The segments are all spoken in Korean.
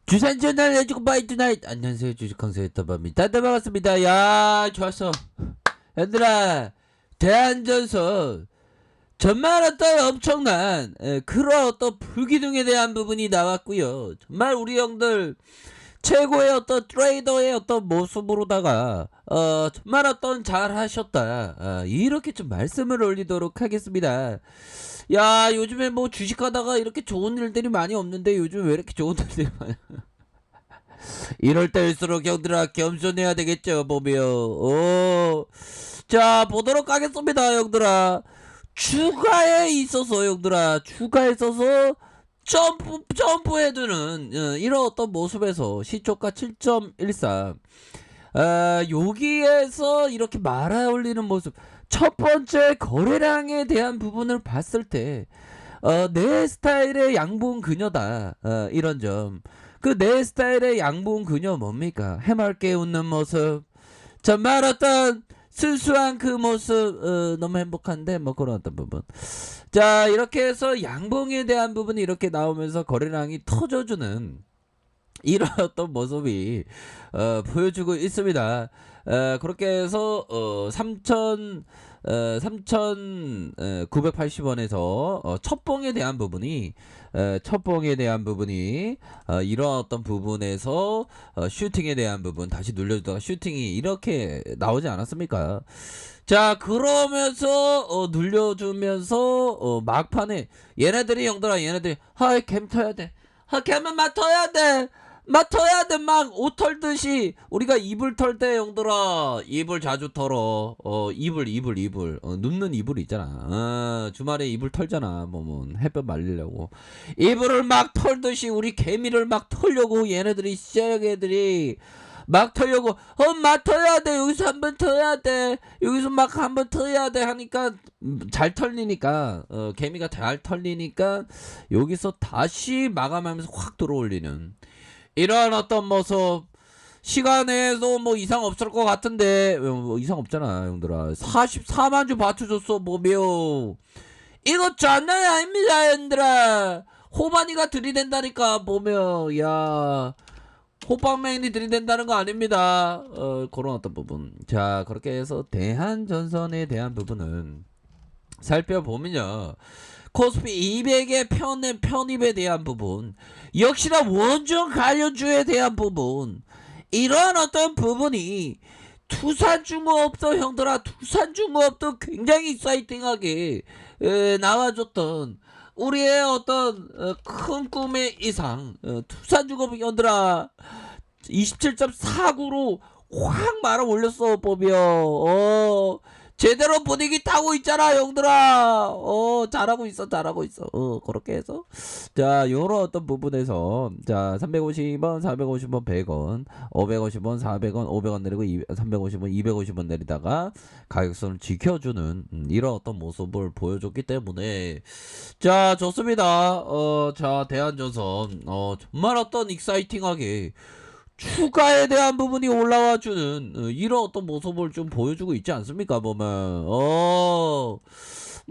주산 전날 해주고 바이 투나잇. 안녕하세요, 주식강사의 따바입니다. 반갑습니다. 야, 좋았어. 얘들아, 대한전선 정말 어떤 엄청난 그런 어떤 불기둥에 대한 부분이 나왔고요. 정말 우리 형들 최고의 어떤 트레이더의 어떤 모습으로다가 정말 어떤 잘하셨다, 이렇게 좀 말씀을 올리도록 하겠습니다. 야, 요즘에 뭐 주식하다가 이렇게 좋은 일들이 많이 없는데 요즘 왜 이렇게 좋은 일들이 많아? 이럴 때일수록 형들아 겸손해야 되겠죠, 보면. 자, 보도록 하겠습니다, 형들아. 추가에 있어서 점프해두는 이런 어떤 모습에서 시초가 7.13, 여기에서 이렇게 말아 올리는 모습. 첫 번째 거래량에 대한 부분을 봤을 때 내 스타일의 양봉 그녀다, 이런 점. 그 내 스타일의 양봉 그녀 뭡니까? 해맑게 웃는 모습, 정말 어떤 순수한 그 모습, 너무 행복한데 뭐 그런 어떤 부분. 자, 이렇게 해서 양봉에 대한 부분이 이렇게 나오면서 거래량이 터져주는 이런 어떤 모습이 보여주고 있습니다. 그렇게 해서 3,980원에서 첫봉에 대한 부분이 이런 어떤 부분에서 슈팅에 대한 부분 다시 눌려주다가 슈팅이 이렇게 나오지 않았습니까? 자, 그러면서 눌려주면서 막판에 얘네들이 캠 터야 돼. 캠은 맡아야 돼. 막 옷 털듯이. 우리가 이불 털 때 형들아, 이불 자주 털어. 이불 눕는 이불 있잖아. 주말에 이불 털잖아, 몸은 햇볕 말리려고. 이불을 막 털듯이 우리 개미를 막 털려고 얘네들이, 쎄애들이 막 털려고 막 터야 돼. 여기서 한번 터야 돼. 여기서 막 한번 터야 돼 하니까 잘 털리니까, 개미가 잘 털리니까 여기서 다시 마감하면서 확 들어올리는 이런 어떤 모습. 시간에도 뭐 이상 없을 것 같은데 뭐 이상 없잖아, 형들아. 44만 주 받쳐줬어, 보며. 이거 장난이 아닙니다, 형들아. 호반이가 들이댄다니까, 보며. 야, 호빵맨이 들이댄다는 거 아닙니다. 그런 어떤 부분. 자, 그렇게 해서 대한전선에 대한 부분은 살펴보면요, 코스피 200의 편입에 대한 부분, 역시나 원전 관련주에 대한 부분, 이러한 어떤 부분이 투산중공업도, 형들아, 투산중공업도 굉장히 사이팅하게 나와줬던 우리의 어떤 큰 꿈의 이상, 투산중공업 형들아 27.49로 확 말아 올렸어, 보며. 제대로 분위기 타고 있잖아, 형들아. 잘하고 있어. 그렇게 해서. 자, 요런 어떤 부분에서, 자, 350원, 450원, 100원, 550원, 400원, 500원 내리고, 350원, 250원 내리다가 가격선을 지켜주는, 이런 어떤 모습을 보여줬기 때문에, 자, 좋습니다. 자, 대한전선, 정말 어떤 익사이팅하게 추가에 대한 부분이 올라와주는 이런 어떤 모습을 좀 보여주고 있지 않습니까, 보면. 뭐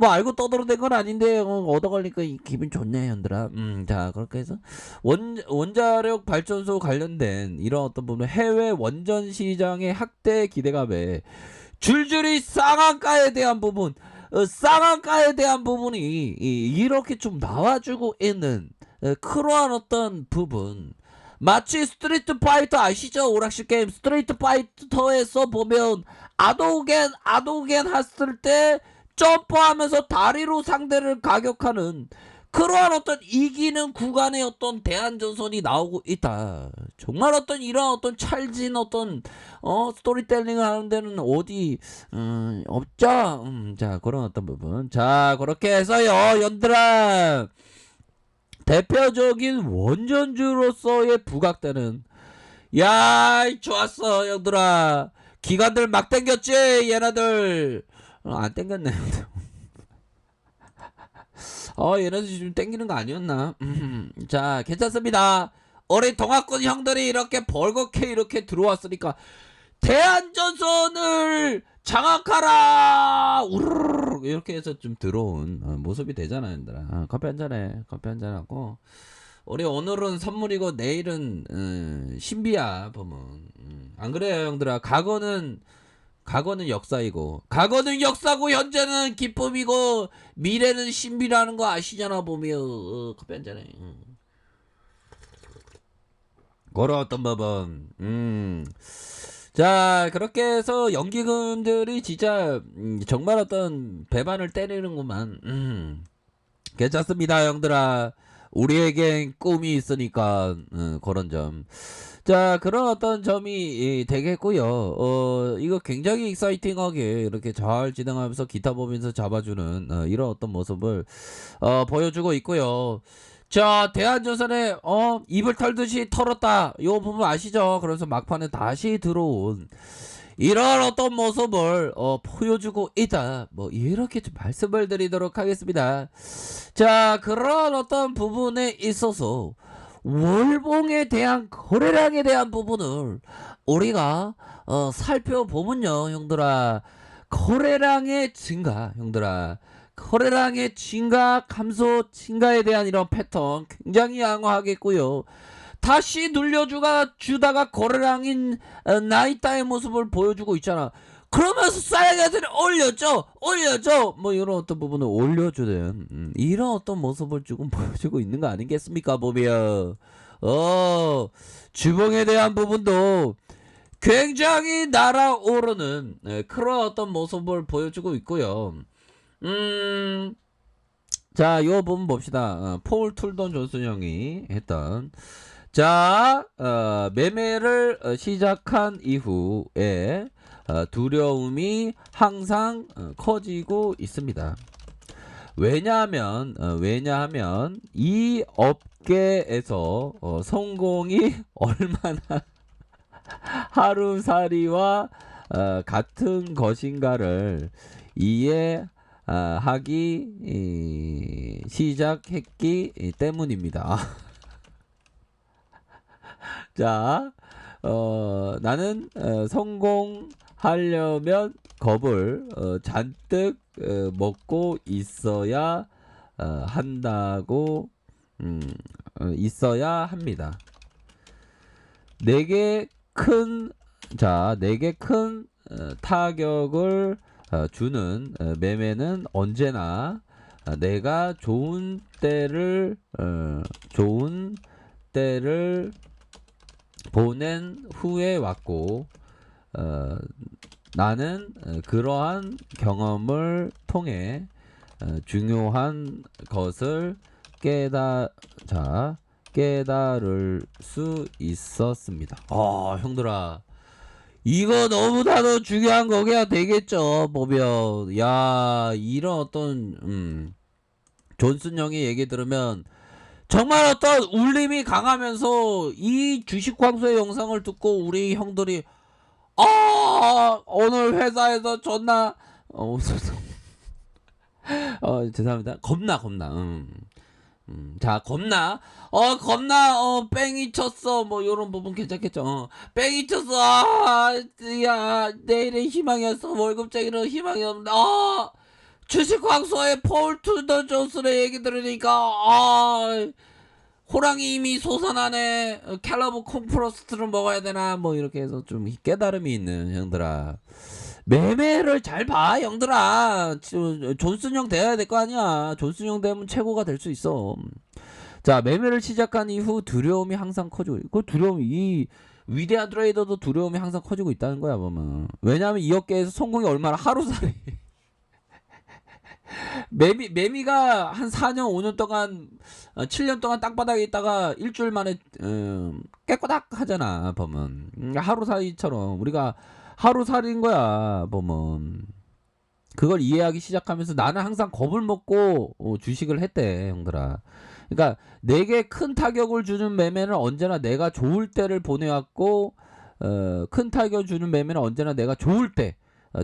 알고 떠들어댄 건 아닌데 얻어걸리니까 기분 좋네, 현들아. 자, 그렇게 해서 원자력 발전소 관련된 이런 어떤 부분, 해외 원전 시장의 확대 기대감에 줄줄이 쌍한가에 대한 부분, 쌍한가에 대한 부분이 이렇게 좀 나와주고 있는 그러한 어떤 부분. 마치 스트리트 파이터 아시죠? 오락실 게임 스트리트 파이터에서 보면 아도겐 했을 때 점프하면서 다리로 상대를 가격하는 그러한 어떤 이기는 구간의 어떤 대한전선이 나오고 있다. 정말 어떤 이런 어떤 찰진 어떤 스토리텔링을 하는 데는 어디 없죠. 자, 그런 어떤 부분. 자, 그렇게 해서요, 연들아, 대표적인 원전주로서의 부각되는, 야, 좋았어, 형들아. 기관들 막 땡겼지, 얘네들. 안 땡겼네. 얘네들 지금 땡기는 거 아니었나? 자, 괜찮습니다. 우리 동학군 형들이 이렇게 벌겋게 이렇게 들어왔으니까 대한전선을 장악하라! 우르르 이렇게 해서 좀 들어온 모습이 되잖아요, 얘들아. 커피 한잔해. 커피 한잔하고 우리 오늘은 선물이고 내일은 신비야 보면. 안 그래요 형들아? 과거는 역사이고, 과거는 역사고, 현재는 기쁨이고, 미래는 신비라는 거 아시잖아 보면. 커피 한잔해. 그런 어떤 법은. 자, 그렇게 해서 연기금들이 진짜 정말 어떤 배반을 때리는구만. 괜찮습니다 형들아. 우리에겐 꿈이 있으니까. 그런 점. 자, 그런 어떤 점이 되겠고요. 이거 굉장히 익사이팅하게 이렇게 잘 진행하면서 기타 보면서 잡아주는 이런 어떤 모습을 보여주고 있고요. 자, 대한조선에 입을 털듯이 털었다, 요 부분 아시죠? 그래서 막판에 다시 들어온 이런 어떤 모습을 보여주고 있다, 뭐 이렇게 좀 말씀을 드리도록 하겠습니다. 자, 그런 어떤 부분에 있어서 월봉에 대한 거래량에 대한 부분을 우리가 살펴보면요 형들아, 거래량의 증가, 형들아, 거래량의 증가, 감소, 증가에 대한 이런 패턴 굉장히 양호하겠고요. 다시 주다가 거래량인 나이타의 모습을 보여주고 있잖아. 그러면서 사이가들이 올려줘 뭐 이런 어떤 부분을 올려주는 이런 어떤 모습을 조금 보여주고 있는 거 아니겠습니까 보면. 주봉에 대한 부분도 굉장히 날아오르는 그런 어떤 모습을 보여주고 있고요. 자, 요 부분 봅시다. 폴 툴던 존슨 형이 했던, 자, 매매를 시작한 이후에 두려움이 항상 커지고 있습니다. 왜냐하면 이 업계에서 성공이 얼마나 하루살이와 같은 것인가를 이해하기 시작했기 때문입니다. 자, 나는 성공하려면 겁을 잔뜩 먹고 있어야 한다고, 있어야 합니다. 내게 큰 타격을 주는 매매는 언제나 내가 좋은 때를 보낸 후에 왔고, 나는 그러한 경험을 통해 중요한 것을 깨달을 수 있었습니다. 형들아, 이거 너무나도 중요한 거가 되겠죠 보면. 야, 이런 어떤 존슨 형의 얘기 들으면 정말 어떤 울림이 강하면서, 이 주식 광수의 영상을 듣고 우리 형들이 오늘 회사에서 존나 죄송합니다. 겁나 자, 겁나 뺑이 쳤어, 뭐 요런 부분 괜찮겠죠. 뺑이 쳤어, 야, 내일의 희망이었어, 월급쟁이는 희망이 없는데, 주식 광수의 폴 툴더 존슨의 얘기 들으니까 호랑이 이미 솟아나네, 캘러브 콤프로스트를 먹어야 되나, 뭐 이렇게 해서 좀 깨달음이 있는 형들아, 매매를 잘 봐 형들아. 존슨 형 돼야 될 거 아니야. 존슨 형 되면 최고가 될 수 있어. 자, 매매를 시작한 이후 두려움이 항상 커지고, 그 두려움이, 이 위대한 트레이더도 두려움이 항상 커지고 있다는 거야 보면. 왜냐하면 이 업계에서 성공이 얼마나 하루살이 매미가 한 4년 5년 동안 7년 동안 땅바닥에 있다가 일주일 만에 깨꼬닥 하잖아 보면. 하루살이처럼 우리가 하루살이인 거야 보면. 그걸 이해하기 시작하면서 나는 항상 겁을 먹고 주식을 했대 형들아. 그러니까 내게 큰 타격을 주는 매매는 언제나 내가 좋을 때를 보내왔고, 큰 타격을 주는 매매는 언제나 내가 좋을 때,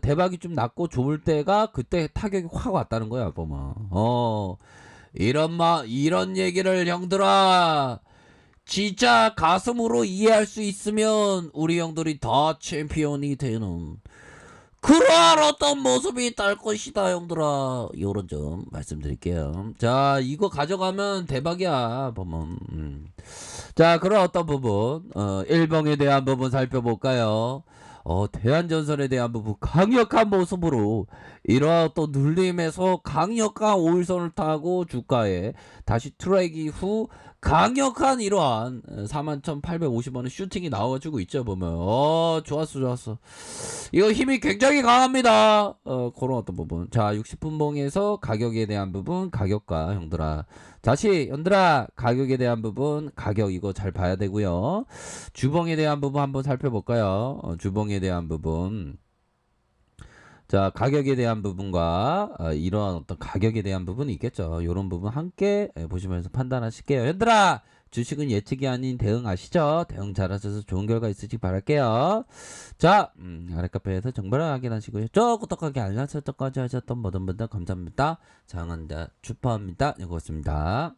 대박이 좀 났고 좋을 때가 그때 타격이 확 왔다는 거야 보면. 이런 얘기를 형들아 진짜 가슴으로 이해할 수 있으면 우리 형들이 다 챔피언이 되는 그러한 어떤 모습이 딸 것이다 형들아. 요런 점 말씀드릴게요. 자 이거 가져가면 대박이야 보면. 자 그런 어떤 부분 일봉에 대한 부분 살펴볼까요? 대한전선에 대한 부분 강력한 모습으로 이러한 또 눌림에서 강력한 5일선을 타고 주가에 다시 트랙 이후 강력한 이러한 41,850원의 슈팅이 나와주고 있죠 보면. 좋았어. 이거 힘이 굉장히 강합니다. 그런 어떤 부분. 자 60분봉에서 가격에 대한 부분 가격과 형들아 다시 형들아 가격에 대한 부분 가격 이거 잘 봐야 되고요. 주봉에 대한 부분 한번 살펴볼까요? 주봉에 대한 부분. 자 가격에 대한 부분과 이러한 어떤 가격에 대한 부분이 있겠죠. 이런 부분 함께 보시면서 판단하실게요. 얘들아 주식은 예측이 아닌 대응 아시죠? 대응 잘하셔서 좋은 결과 있으시기 바랄게요. 자 아랫카페에서 정보를 확인하시고요. 저 구독하기 알람 설정까지 하셨던 모든 분들 감사합니다. 장한다 주파입니다. 네, 고맙습니다.